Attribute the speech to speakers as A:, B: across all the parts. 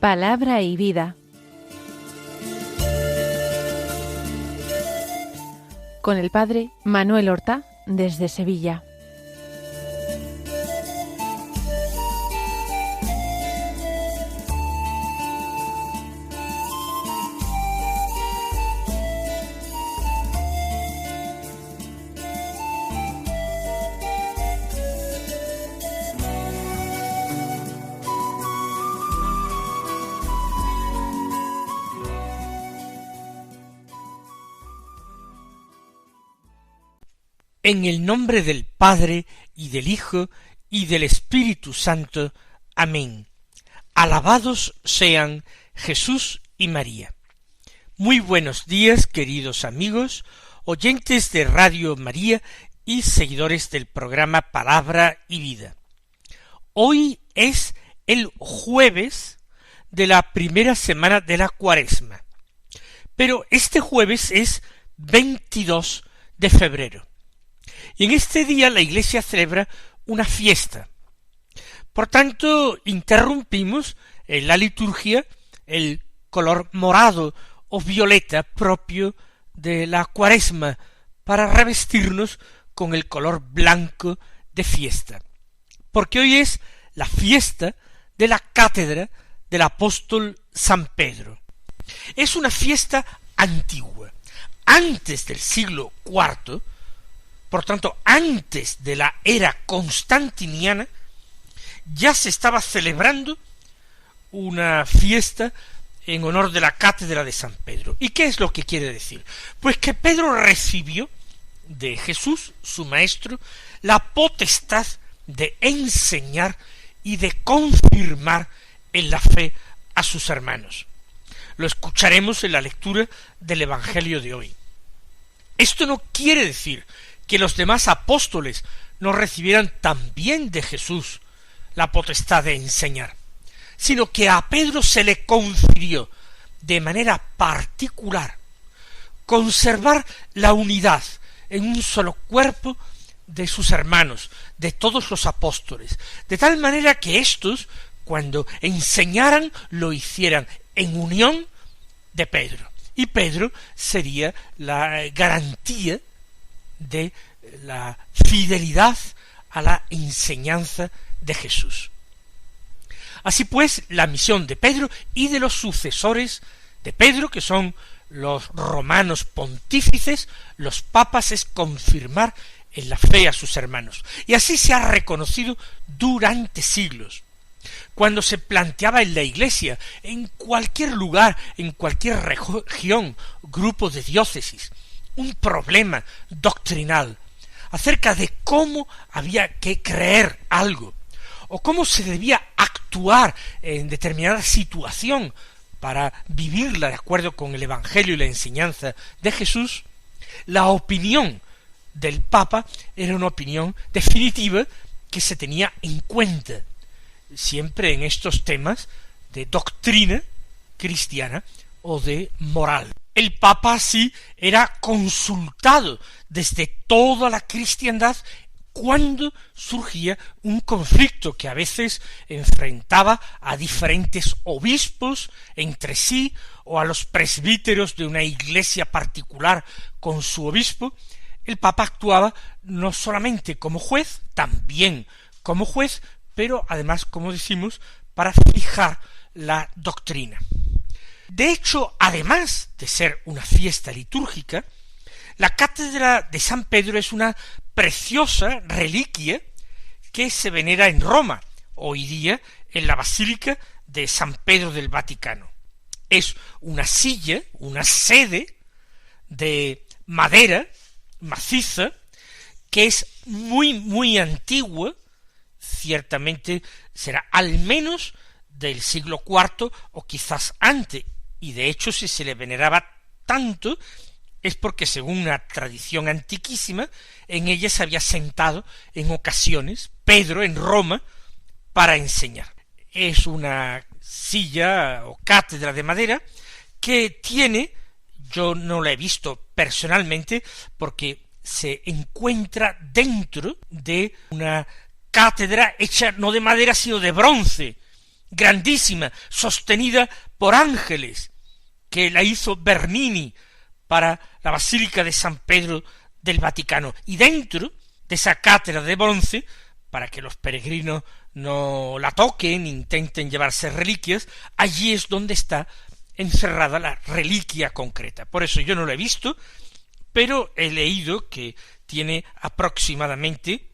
A: Palabra y vida. Con el padre Manuel Horta, desde Sevilla.
B: En el nombre del Padre, y del Hijo, y del Espíritu Santo. Amén. Alabados sean Jesús y María. Muy buenos días, queridos amigos, oyentes de Radio María y seguidores del programa Palabra y Vida. Hoy es el jueves de la primera semana de la Cuaresma, pero este jueves es 22 de febrero. Y en este día la Iglesia celebra una fiesta. Por tanto, interrumpimos en la liturgia el color morado o violeta propio de la Cuaresma para revestirnos con el color blanco de fiesta. Porque hoy es la fiesta de la cátedra del apóstol San Pedro. Es una fiesta antigua. Antes del siglo IV, por tanto, antes de la era constantiniana, ya se estaba celebrando una fiesta en honor de la cátedra de San Pedro. ¿Y qué es lo que quiere decir? Pues que Pedro recibió de Jesús, su maestro, la potestad de enseñar y de confirmar en la fe a sus hermanos. Lo escucharemos en la lectura del Evangelio de hoy. Esto no quiere decir que los demás apóstoles no recibieran también de Jesús la potestad de enseñar, sino que a Pedro se le confirió de manera particular conservar la unidad en un solo cuerpo de sus hermanos, de todos los apóstoles, de tal manera que éstos, cuando enseñaran, lo hicieran en unión de Pedro, y Pedro sería la garantía de la fidelidad a la enseñanza de Jesús. Así pues, la misión de Pedro y de los sucesores de Pedro, que son los romanos pontífices, los papas, es confirmar en la fe a sus hermanos. Y así se ha reconocido durante siglos. Cuando se planteaba en la Iglesia, en cualquier lugar, en cualquier región, grupo de diócesis, un problema doctrinal acerca de cómo había que creer algo, o cómo se debía actuar en determinada situación para vivirla de acuerdo con el Evangelio y la enseñanza de Jesús, la opinión del Papa era una opinión definitiva que se tenía en cuenta siempre en estos temas de doctrina cristiana o de moral. El Papa así era consultado desde toda la cristiandad cuando surgía un conflicto que a veces enfrentaba a diferentes obispos entre sí o a los presbíteros de una iglesia particular con su obispo. El Papa actuaba no solamente como juez, también como juez, pero además, como decimos, para fijar la doctrina. De hecho, además de ser una fiesta litúrgica, la cátedra de San Pedro es una preciosa reliquia que se venera en Roma, hoy día en la Basílica de San Pedro del Vaticano. Es una silla, una sede de madera maciza, que es muy antigua, ciertamente será al menos del siglo IV o quizás antes, y de hecho si se le veneraba tanto es porque según una tradición antiquísima en ella se había sentado en ocasiones Pedro en Roma para enseñar. Es una silla o cátedra de madera que tiene Yo no la he visto personalmente porque se encuentra dentro de una cátedra hecha no de madera sino de bronce, grandísima, sostenida por ángeles, que la hizo Bernini para la Basílica de San Pedro del Vaticano. Y dentro de esa cátedra de bronce, para que los peregrinos no la toquen, intenten llevarse reliquias, allí es donde está encerrada la reliquia concreta. Por eso yo no la he visto, pero he leído que tiene aproximadamente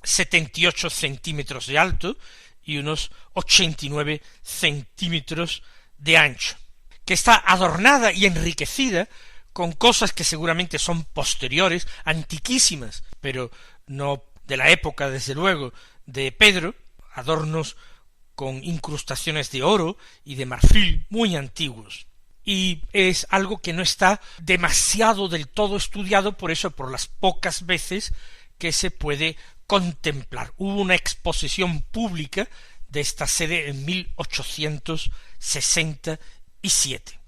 B: 78 centímetros de alto y unos 89 centímetros de ancho, que está adornada y enriquecida con cosas que seguramente son posteriores, antiquísimas, pero no de la época, desde luego, de Pedro, adornos con incrustaciones de oro y de marfil muy antiguos. Y es algo que no está demasiado del todo estudiado, por eso, por las pocas veces que se puede contemplar. Hubo una exposición pública de esta sede en 1867.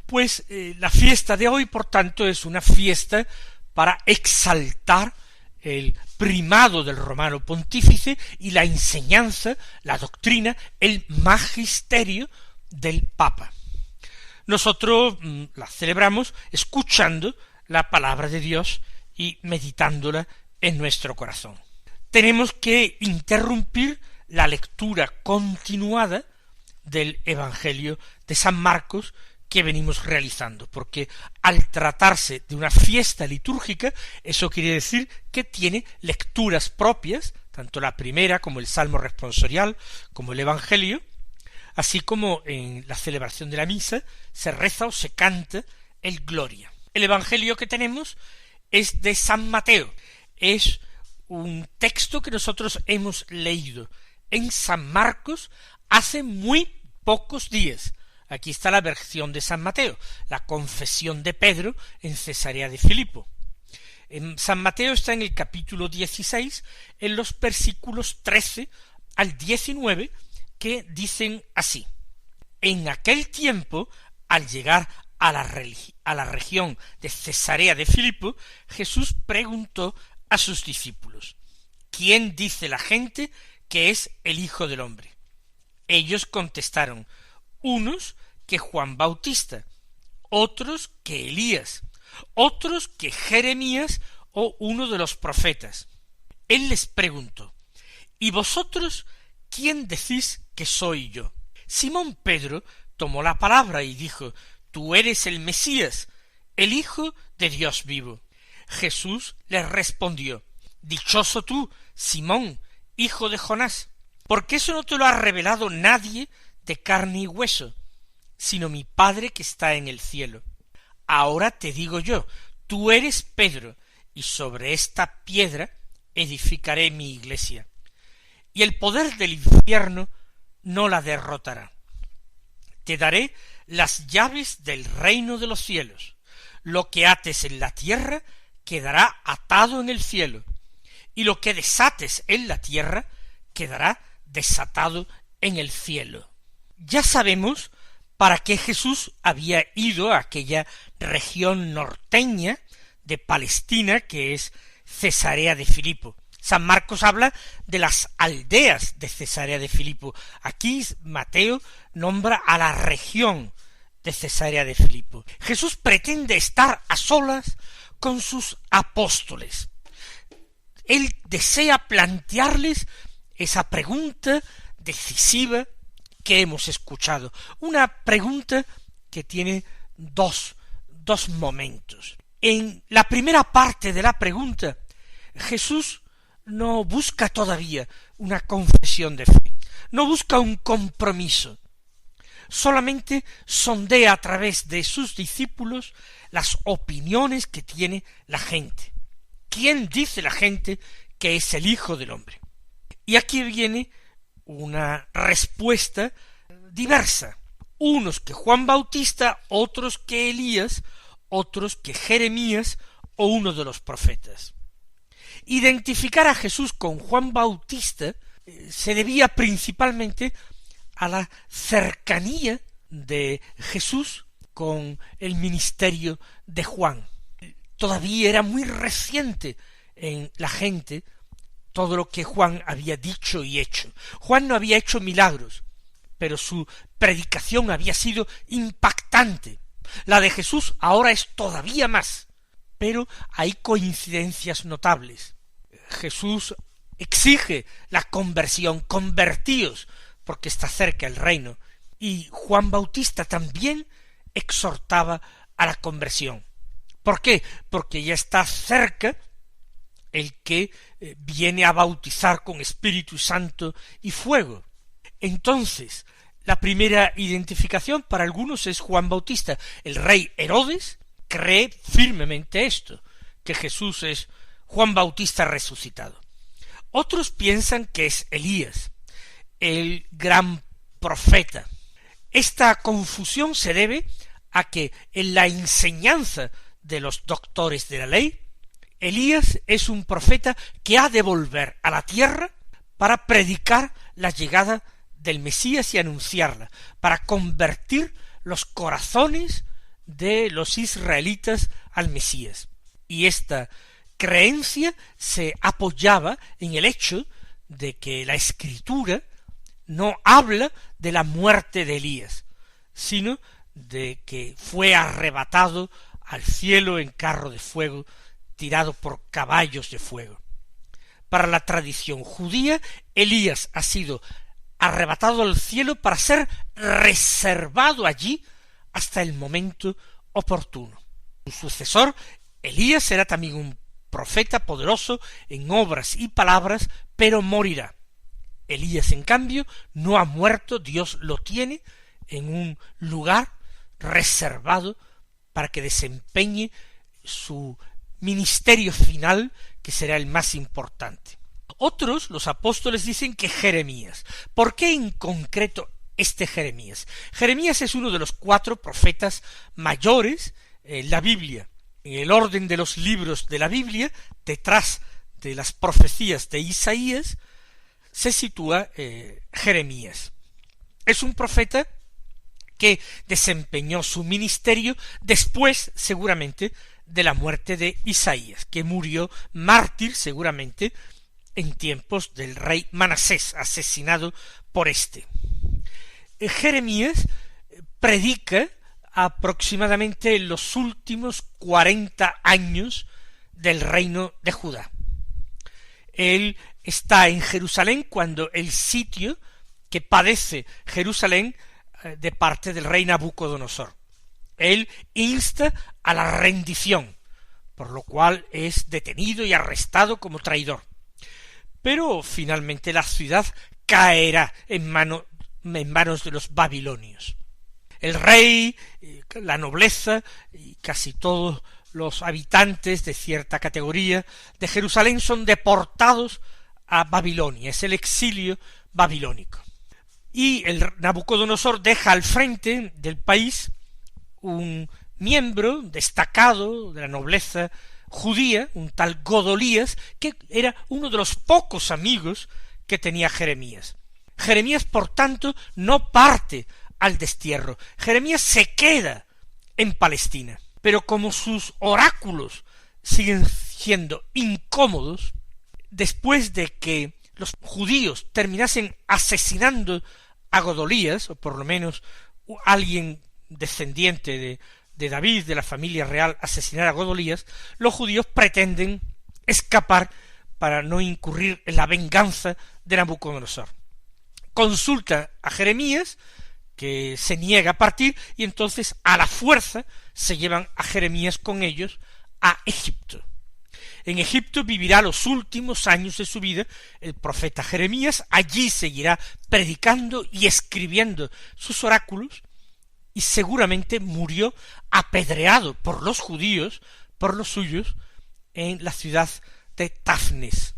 B: Pues la fiesta de hoy, por tanto, es una fiesta para exaltar el primado del romano pontífice y la enseñanza, la doctrina, el magisterio del Papa. Nosotros la celebramos escuchando la palabra de Dios y meditándola en nuestro corazón. Tenemos que interrumpir la lectura continuada del Evangelio de San Marcos que venimos realizando, porque al tratarse de una fiesta litúrgica, eso quiere decir que tiene lecturas propias, tanto la primera como el Salmo responsorial, como el Evangelio, así como en la celebración de la misa se reza o se canta el Gloria. El Evangelio que tenemos es de San Mateo, es un texto que nosotros hemos leído en San Marcos hace muy pocos días. Aquí está la versión de San Mateo, la confesión de Pedro en Cesarea de Filipo. En San Mateo está en el capítulo 16, en los versículos 13 al 19, que dicen así: En aquel tiempo, al llegar a la región de Cesarea de Filipo, Jesús preguntó a sus discípulos: ¿Quién dice la gente que es el Hijo del Hombre? Ellos contestaron: unos que Juan Bautista, otros que Elías, otros que Jeremías o uno de los profetas. Él les preguntó: ¿Y vosotros quién decís que soy yo? Simón Pedro tomó la palabra y dijo: Tú eres el Mesías, el Hijo de Dios vivo. Jesús les respondió: Dichoso tú, Simón, hijo de Jonás, porque eso no te lo ha revelado nadie de carne y hueso, sino mi Padre que está en el cielo. Ahora te digo yo, tú eres Pedro, y sobre esta piedra edificaré mi iglesia, y el poder del infierno no la derrotará. Te daré las llaves del reino de los cielos. Lo que ates en la tierra quedará atado en el cielo, y lo que desates en la tierra quedará desatado en el cielo. Ya sabemos para qué Jesús había ido a aquella región norteña de Palestina que es Cesarea de Filipo. San Marcos habla de las aldeas de Cesarea de Filipo. Aquí Mateo nombra a la región de Cesarea de Filipo. Jesús pretende estar a solas con sus apóstoles. Él desea plantearles esa pregunta decisiva que hemos escuchado. Una pregunta que tiene dos momentos. En la primera parte de la pregunta, Jesús no busca todavía una confesión de fe, no busca un compromiso, solamente sondea a través de sus discípulos las opiniones que tiene la gente. ¿Quién dice la gente que es el Hijo del Hombre? Y aquí viene una respuesta diversa. Unos que Juan Bautista, otros que Elías, otros que Jeremías o uno de los profetas. Identificar a Jesús con Juan Bautista se debía principalmente a la cercanía de Jesús con el ministerio de Juan. Todavía era muy reciente en la gente todo lo que Juan había dicho y hecho. Juan no había hecho milagros, pero su predicación había sido impactante. La de Jesús ahora es todavía más, pero hay coincidencias notables. Jesús exige la conversión, convertíos, porque está cerca el reino, y Juan Bautista también exhortaba a la conversión. ¿Por qué? Porque ya está cerca el que viene a bautizar con Espíritu Santo y fuego. Entonces, la primera identificación para algunos es Juan Bautista. El rey Herodes cree firmemente esto, que Jesús es Juan Bautista resucitado. Otros piensan que es Elías, el gran profeta. Esta confusión se debe a que en la enseñanza de los doctores de la ley, Elías es un profeta que ha de volver a la tierra para predicar la llegada del Mesías y anunciarla, para convertir los corazones de los israelitas al Mesías. Y esta creencia se apoyaba en el hecho de que la Escritura no habla de la muerte de Elías, sino de que fue arrebatado al cielo en carro de fuego, tirado por caballos de fuego. Para la tradición judía, Elías ha sido arrebatado al cielo para ser reservado allí hasta el momento oportuno. Su sucesor, Elías, será también un profeta poderoso en obras y palabras, pero morirá. Elías, en cambio, no ha muerto, Dios lo tiene en un lugar reservado para que desempeñe su ministerio final, que será el más importante. Otros, los apóstoles, dicen que Jeremías. ¿Por qué en concreto este Jeremías? Jeremías es uno de los 4 profetas mayores en la Biblia. En el orden de los libros de la Biblia, detrás de las profecías de Isaías, se sitúa Jeremías. Es un profeta que desempeñó su ministerio después, seguramente, de la muerte de Isaías, que murió mártir, seguramente, en tiempos del rey Manasés, asesinado por éste. Jeremías predica aproximadamente en los últimos 40 años del reino de Judá. Él está en Jerusalén cuando el sitio que padece Jerusalén de parte del rey Nabucodonosor. Él insta a la rendición, por lo cual es detenido y arrestado como traidor. Pero finalmente la ciudad caerá en manos de los babilonios. El rey, la nobleza y casi todos los habitantes de cierta categoría de Jerusalén son deportados a Babilonia, es el exilio babilónico. Y el Nabucodonosor deja al frente del país un miembro destacado de la nobleza judía, un tal Godolías, que era uno de los pocos amigos que tenía Jeremías. Jeremías, por tanto, no parte al destierro. Jeremías se queda en Palestina. Pero como sus oráculos siguen siendo incómodos, después de que los judíos terminasen asesinando a Godolías, o por lo menos alguien descendiente de David, de la familia real, asesinar a Godolías, los judíos pretenden escapar para no incurrir en la venganza de Nabucodonosor. Consulta a Jeremías, que se niega a partir, y entonces a la fuerza se llevan a Jeremías con ellos a Egipto. En Egipto vivirá los últimos años de su vida el profeta Jeremías, allí seguirá predicando y escribiendo sus oráculos, y seguramente murió apedreado por los judíos, por los suyos, en la ciudad de Tafnes.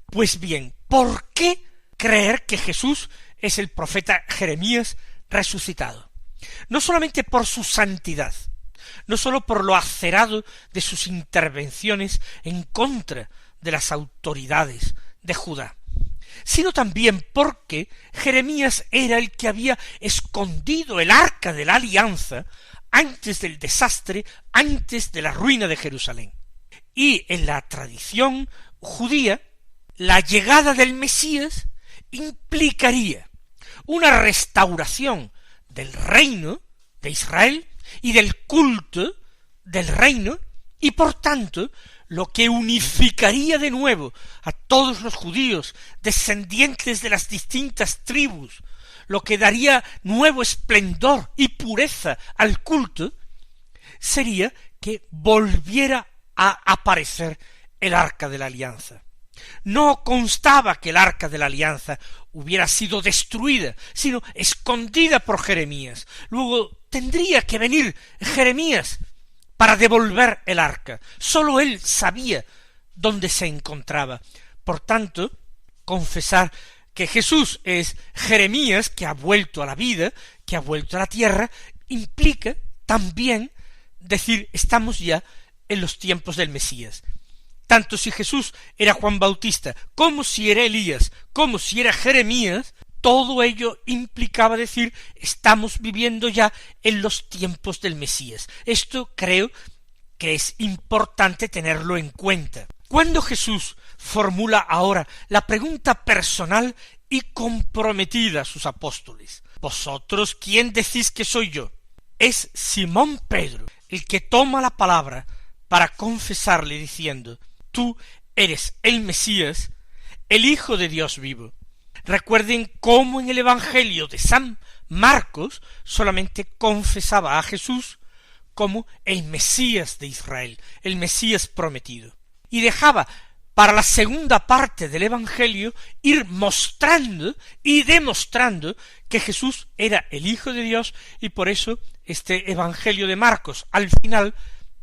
B: Pues bien, ¿por qué creer que Jesús es el profeta Jeremías resucitado? No solamente por su santidad, no sólo por lo acerado de sus intervenciones en contra de las autoridades de Judá, sino también porque Jeremías era el que había escondido el arca de la alianza antes del desastre, antes de la ruina de Jerusalén. Y en la tradición judía, la llegada del Mesías implicaría una restauración del reino de Israel y del culto del reino, y por tanto lo que unificaría de nuevo a todos los judíos descendientes de las distintas tribus, lo que daría nuevo esplendor y pureza al culto, sería que volviera a aparecer el Arca de la Alianza. No constaba que el Arca de la Alianza hubiera sido destruida, sino escondida por Jeremías. Luego tendría que venir Jeremías para devolver el arca. Sólo él sabía dónde se encontraba. Por tanto, confesar que Jesús es Jeremías, que ha vuelto a la vida, que ha vuelto a la tierra, implica también decir, estamos ya en los tiempos del Mesías. Tanto si Jesús era Juan Bautista, como si era Elías, como si era Jeremías, todo ello implicaba decir, estamos viviendo ya en los tiempos del Mesías. Esto creo que es importante tenerlo en cuenta. Cuando Jesús formula ahora la pregunta personal y comprometida a sus apóstoles, ¿vosotros quién decís que soy yo? Es Simón Pedro el que toma la palabra para confesarle diciendo, tú eres el Mesías, el Hijo de Dios vivo. Recuerden cómo en el Evangelio de San Marcos solamente confesaba a Jesús como el Mesías de Israel, el Mesías prometido. Y dejaba para la segunda parte del Evangelio ir mostrando y demostrando que Jesús era el Hijo de Dios, y por eso este Evangelio de Marcos al final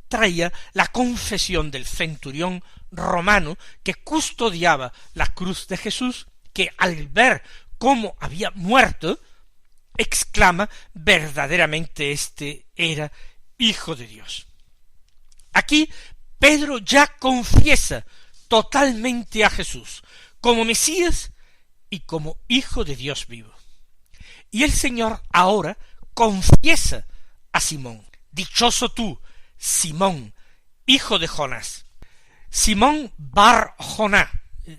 B: traía la confesión del centurión romano que custodiaba la cruz de Jesús, que al ver cómo había muerto, exclama, verdaderamente este era Hijo de Dios. Aquí Pedro ya confiesa totalmente a Jesús como Mesías y como Hijo de Dios vivo. Y el Señor ahora confiesa a Simón, dichoso tú, Simón, hijo de Jonás. Simón Bar Joná,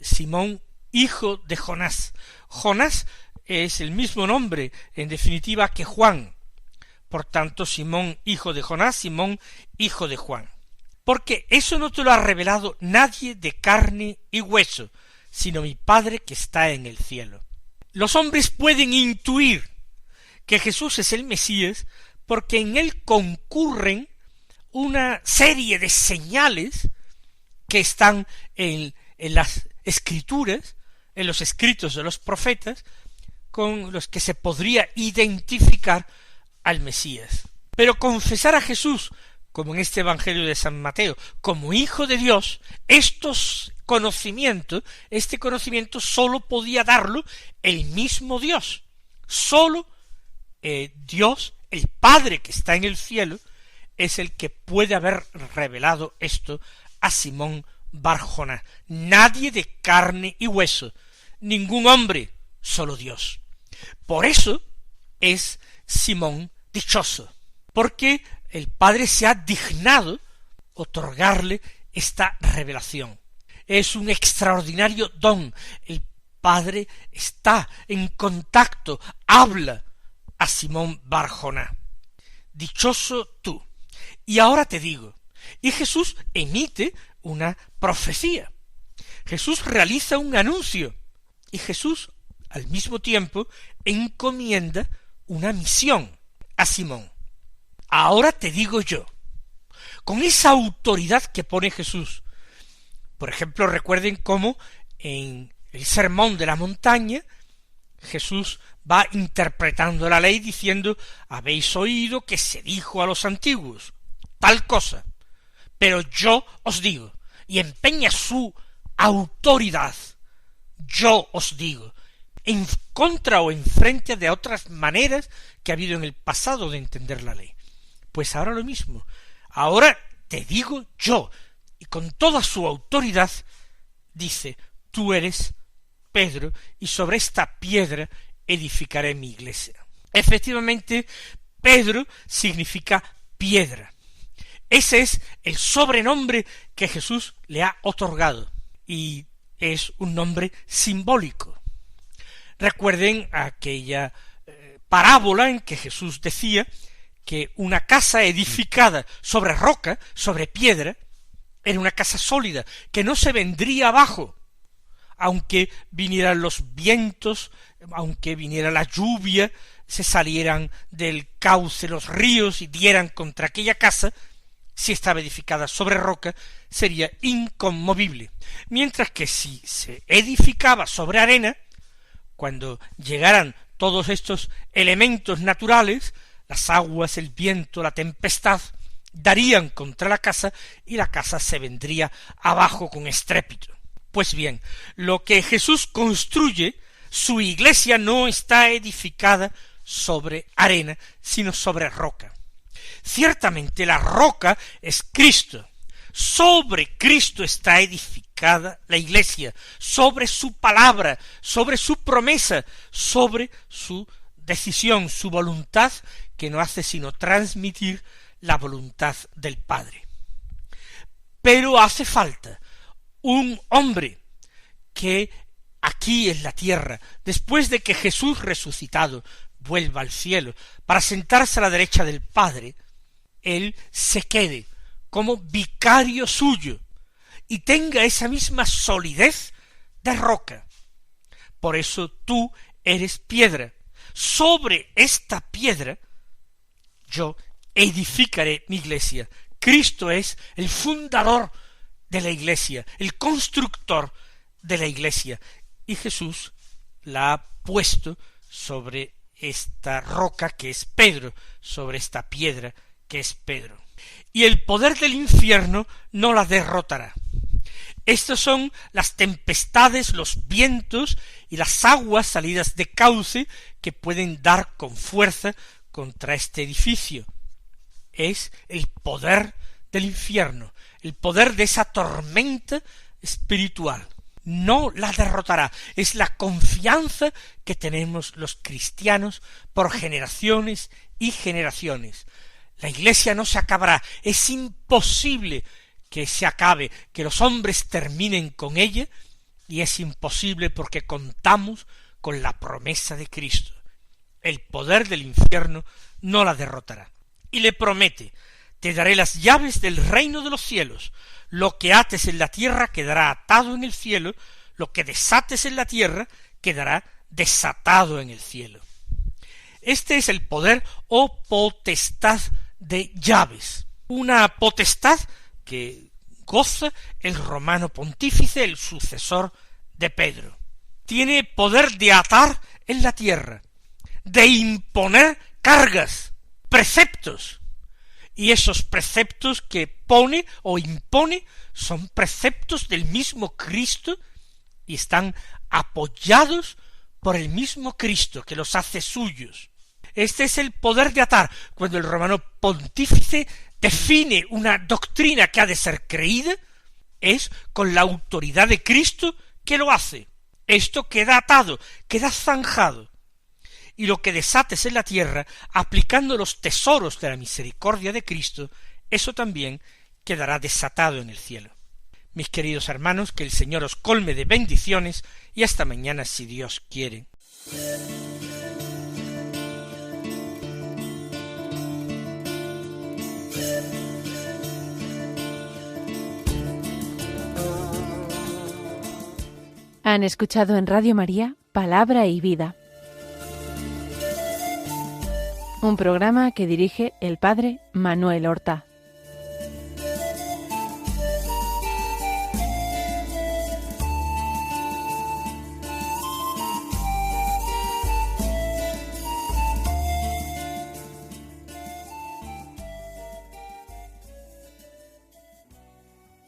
B: Simón hijo de Jonás. Jonás es el mismo nombre, en definitiva, que Juan. Por tanto, Simón hijo de Jonás, Simón hijo de Juan. Porque eso no te lo ha revelado nadie de carne y hueso, sino mi Padre que está en el cielo. Los hombres pueden intuir que Jesús es el Mesías porque en él concurren una serie de señales que están en las Escrituras, en los escritos de los profetas, con los que se podría identificar al Mesías. Pero confesar a Jesús, como en este Evangelio de San Mateo, como Hijo de Dios, este conocimiento sólo podía darlo el mismo Dios. Sólo Dios, el Padre que está en el cielo, es el que puede haber revelado esto a Simón Bar Joná. Nadie de carne y hueso, ningún hombre, solo Dios. Por eso es Simón dichoso, porque el Padre se ha dignado otorgarle esta revelación. Es un extraordinario don. El Padre está en contacto, habla a Simón Bar Joná. Dichoso tú. Y ahora te digo, y Jesús emite una profecía. Jesús realiza un anuncio, y Jesús al mismo tiempo encomienda una misión a Simón. Ahora te digo yo, con esa autoridad que pone Jesús. Por ejemplo, recuerden cómo en el Sermón de la Montaña Jesús va interpretando la ley diciendo, habéis oído que se dijo a los antiguos tal cosa, pero yo os digo, y empeña su autoridad, yo os digo, en contra o en frente de otras maneras que ha habido en el pasado de entender la ley. Pues ahora lo mismo, ahora te digo yo, y con toda su autoridad dice, tú eres Pedro, y sobre esta piedra edificaré mi iglesia. Efectivamente, Pedro significa piedra. Ese es el sobrenombre que Jesús le ha otorgado, y es un nombre simbólico. Recuerden aquella parábola en que Jesús decía que una casa edificada sobre roca, sobre piedra, era una casa sólida, que no se vendría abajo, aunque vinieran los vientos, aunque viniera la lluvia, se salieran del cauce los ríos y dieran contra aquella casa. Si estaba edificada sobre roca, sería inconmovible, mientras que si se edificaba sobre arena, cuando llegaran todos estos elementos naturales, las aguas, el viento, la tempestad, darían contra la casa y la casa se vendría abajo con estrépito. Pues bien, lo que Jesús construye, su iglesia no está edificada sobre arena, sino sobre roca. Ciertamente la roca es Cristo. Sobre Cristo está edificada la iglesia, sobre su palabra, sobre su promesa, sobre su decisión, su voluntad, que no hace sino transmitir la voluntad del Padre. Pero hace falta un hombre que aquí en la tierra, después de que Jesús resucitado vuelva al cielo para sentarse a la derecha del Padre, él se quede como vicario suyo y tenga esa misma solidez de roca. Por eso tú eres piedra. Sobre esta piedra yo edificaré mi iglesia. Cristo es el fundador de la iglesia, el constructor de la iglesia, y Jesús la ha puesto sobre esta roca que es Pedro, sobre esta piedra que es Pedro. Y el poder del infierno no la derrotará. Estas son las tempestades, los vientos y las aguas salidas de cauce que pueden dar con fuerza contra este edificio. Es el poder del infierno, el poder de esa tormenta espiritual. No la derrotará. Es la confianza que tenemos los cristianos por generaciones y generaciones. La iglesia no se acabará. Es imposible que se acabe, que los hombres terminen con ella, y es imposible porque contamos con la promesa de Cristo. El poder del infierno no la derrotará. Y le promete: te daré las llaves del reino de los cielos. Lo que ates en la tierra quedará atado en el cielo, lo que desates en la tierra quedará desatado en el cielo. Este es el poder o potestad de llaves, una potestad que goza el romano pontífice, el sucesor de Pedro. Tiene poder de atar en la tierra, de imponer cargas, preceptos, y esos preceptos que pone o impone son preceptos del mismo Cristo y están apoyados por el mismo Cristo que los hace suyos. Este es el poder de atar. Cuando el romano pontífice define una doctrina que ha de ser creída, es con la autoridad de Cristo que lo hace. Esto queda atado, queda zanjado. Y lo que desates en la tierra, aplicando los tesoros de la misericordia de Cristo, eso también quedará desatado en el cielo. Mis queridos hermanos, que el Señor os colme de bendiciones, y hasta mañana si Dios quiere.
A: Han escuchado en Radio María Palabra y Vida, un programa que dirige el Padre Manuel Horta.